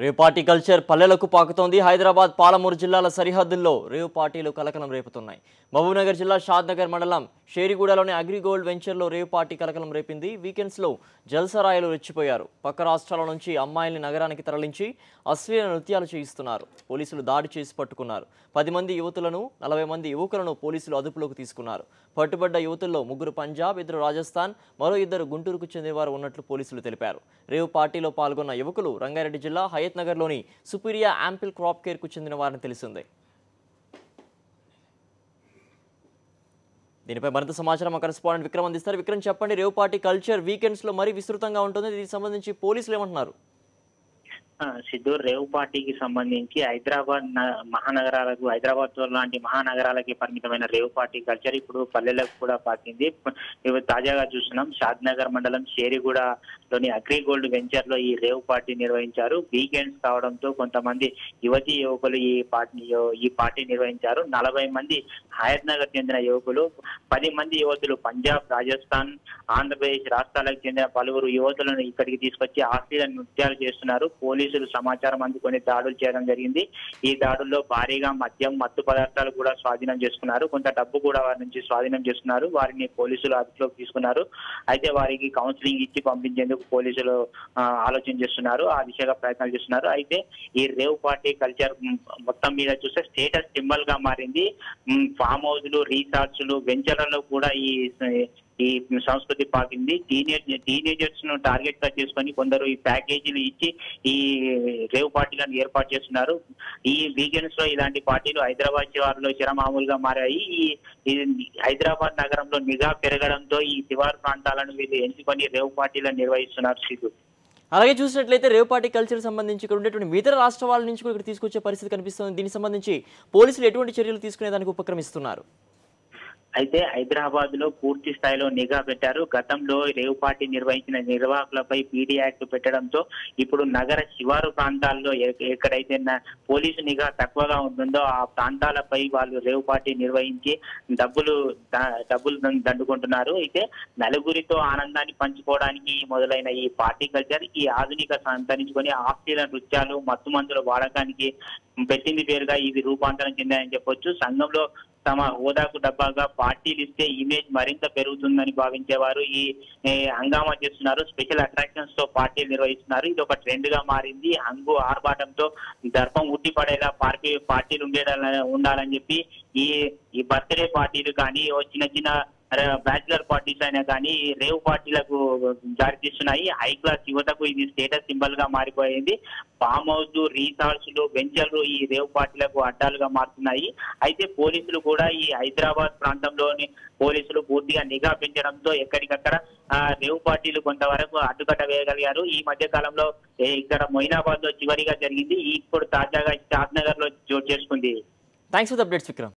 Rave party culture పల్లెలకు పాకుతోంది. హైదరాబాద్ పాలమూరు జిల్లాల సరిహద్దుల్లో రేవ్ పార్టీలు కలకలం రేపుతున్నాయి. మహబూబ్నగర్ జిల్లా షాద్నగర్ మండలం షేరిగూడలోని అగ్రిగోల్డ్ వెంచర్లో రేవ్ పార్టీ కలకలం రేపింది. వీకెండ్స్లో జల్సరాయలు రెచ్చిపోయారు. పక్క రాష్ట్రాల నుంచి అమ్మాయిల్ని నగరానికి తరలించి అశ్లీల నృత్యాలు చేయిస్తున్నారు. పోలీసులు దాడి చేసి పట్టుకున్నారు. 10 మంది యువతులను 40 మంది యువకులను పోలీసులు అదుపులోకి తీసుకున్నారు. పట్టుబడ్డ యువతుల్లో 3 పంజాబ్, 2 రాజస్థాన్, మరో 2 గుంటూరుకు చెందినవారు ఉన్నట్లు పోలీసులు తెలిపారు. రేవ్ పార్టీలో పాల్గొన్న యువకులు రంగారెడ్డి జిల్లా హయత్ నగర్లోని సుపీరియా యాంపిల్ క్రాప్ కేర్కు చెందిన వారిని తెలిసిందే. దీనిపై మరింత సమాచారం మా కరెస్పాండెంట్ విక్రమ్ అందిస్తారు. విక్రమ్, చెప్పండి, రేవ్ పార్టీ కల్చర్ వీకెండ్స్లో మరీ విస్తృతంగా ఉంటుంది. దీనికి సంబంధించి పోలీసులు ఏమంటున్నారు? సిద్ధు, రేవ్ పార్టీకి సంబంధించి హైదరాబాద్ లాంటి మహానగరాలకి పరిమితమైన రేవ్ పార్టీ కల్చర్ ఇప్పుడు పల్లెలకు కూడా పాకింది. తాజాగా చూస్తున్నాం, షాద్నగర్ మండలం షేరిగూడలోని అగ్రిగోల్డ్ వెంచర్ లో ఈ రేవ్ పార్టీ నిర్వహించారు. వీకెండ్స్ కావడంతో కొంతమంది యువతీ యువకులు ఈ పార్టీ నిర్వహించారు. 40 మంది హయత్ నగర్ చెందిన యువకులు, 10 మంది యువతులు పంజాబ్, రాజస్థాన్, ఆంధ్రప్రదేశ్ రాష్ట్రాలకు చెందిన పలువురు యువతులను ఇక్కడికి తీసుకొచ్చి అశ్లీల నృత్యాలు చేస్తున్నారు. పోలీసులు సమాచారం అందుకొని దాడులు చేయడం జరిగింది. ఈ దాడుల్లో భారీగా మద్యం, మత్తు పదార్థాలు కూడా స్వాధీనం చేసుకున్నారు. కొంత డబ్బు కూడా వారి నుంచి స్వాధీనం చేసుకున్నారు. వారిని పోలీసులు అదుపులోకి తీసుకున్నారు. అయితే వారికి కౌన్సిలింగ్ ఇచ్చి పంపించేందుకు పోలీసులు ఆలోచన చేస్తున్నారు. ఆ దిశగా ప్రయత్నాలు చేస్తున్నారు. అయితే ఈ రేవ్ పార్టీ కల్చర్ మొత్తం మీద చూస్తే స్టేటస్ సింబల్ గా మారింది. ఫామ్ హౌస్లు, రిసార్ట్స్లు, వెంచర్లలో కూడా ఈ సంస్కృతి పాకింది. టీనేజర్స్ ను టార్గెట్ గా చేసుకొని కొందరు ఈ ప్యాకేజీలు ఇచ్చి ఈ రేవ్ పార్టీలను ఏర్పాటు చేస్తున్నారు. ఈ వీకెండ్స్ లో ఇలాంటి పార్టీలు హైదరాబాద్ శివారులో చిరమామూలుగా మారాయి. ఈ హైదరాబాద్ నగరంలో నిఘా పెరగడంతో ఈ శివారు ప్రాంతాలను వీళ్ళు ఎంచుకొని రేవ్ పార్టీలను నిర్వహిస్తున్నారు. సిద్ధు, అలాగే చూసినట్లయితే రేవ్ పార్టీ కల్చర్ సంబంధించి ఇక్కడ ఉండేటువంటి ఇతర రాష్ట్రాల నుంచి కూడా ఇక్కడ తీసుకొచ్చే పరిస్థితి కనిపిస్తుంది. దీనికి సంబంధించి పోలీసులు ఎటువంటి చర్యలు తీసుకునేదానికి ఉపక్రమిస్తున్నారు? అయితే హైదరాబాద్ లో పూర్తి స్థాయిలో నిఘా పెట్టారు. గతంలో రేవ్ పార్టీ నిర్వహించిన నిర్వాహకులపై పీడీ యాక్ట్ పెట్టడంతో ఇప్పుడు నగర శివారు ప్రాంతాల్లో ఎక్కడైతే పోలీసు నిఘా తక్కువగా ఉంటుందో ఆ ప్రాంతాలపై వాళ్ళు రేవ్ పార్టీ నిర్వహించి డబ్బులు దండుకుంటున్నారు. అయితే నలుగురితో ఆనందాన్ని పంచుకోవడానికి మొదలైన ఈ పార్టీ కల్చర్ ఈ ఆధునిక సంతరించుకొని అశ్లీల నృత్యాలు, మత్తు మందుల వాడకానికి పెట్టింది పేరుగా ఇవి రూపాంతరం చెందాయని చెప్పొచ్చు. సంఘంలో తమ హోదాకు డబ్బాగా పార్టీలు ఇస్తే ఇమేజ్ మరింత పెరుగుతుందని భావించేవారు ఈ హంగామా చేస్తున్నారు. స్పెషల్ అట్రాక్షన్స్ తో పార్టీలు నిర్వహిస్తున్నారు. ఇది ఒక ట్రెండ్ గా మారింది. హంగు ఆర్భాటంతో దర్పం ఉట్టిపడేలా పార్టీలు ఉండాలని చెప్పి ఈ బర్త్డే పార్టీలు కానీ చిన్న చిన్న బ్యాచులర్ పార్టీస్ అయినా కానీ రేవ్ పార్టీలకు దారితీస్తున్నాయి. హై క్లాస్ యువతకు ఇది స్టేటస్ సింబల్ గా మారిపోయింది. ఫామ్ హౌస్, రిసార్ట్స్లు, వెంచర్లు ఈ రేవ్ పార్టీలకు అడ్డాలుగా మారుతున్నాయి. అయితే పోలీసులు కూడా ఈ హైదరాబాద్ ప్రాంతంలోని పోలీసులు పూర్తిగా నిఘా పెంచడంతో ఎక్కడికక్కడ రేవ్ పార్టీలు కొంతవరకు అడ్డుకట్ట వేయగలిగారు. ఈ మధ్య కాలంలో ఇక్కడ మొయినాబాద్ లో చివరిగా జరిగింది. ఇప్పుడు తాజాగా షాద్నగర్ లో చోటు చేసుకుంది. Thanks for the updates Vikram.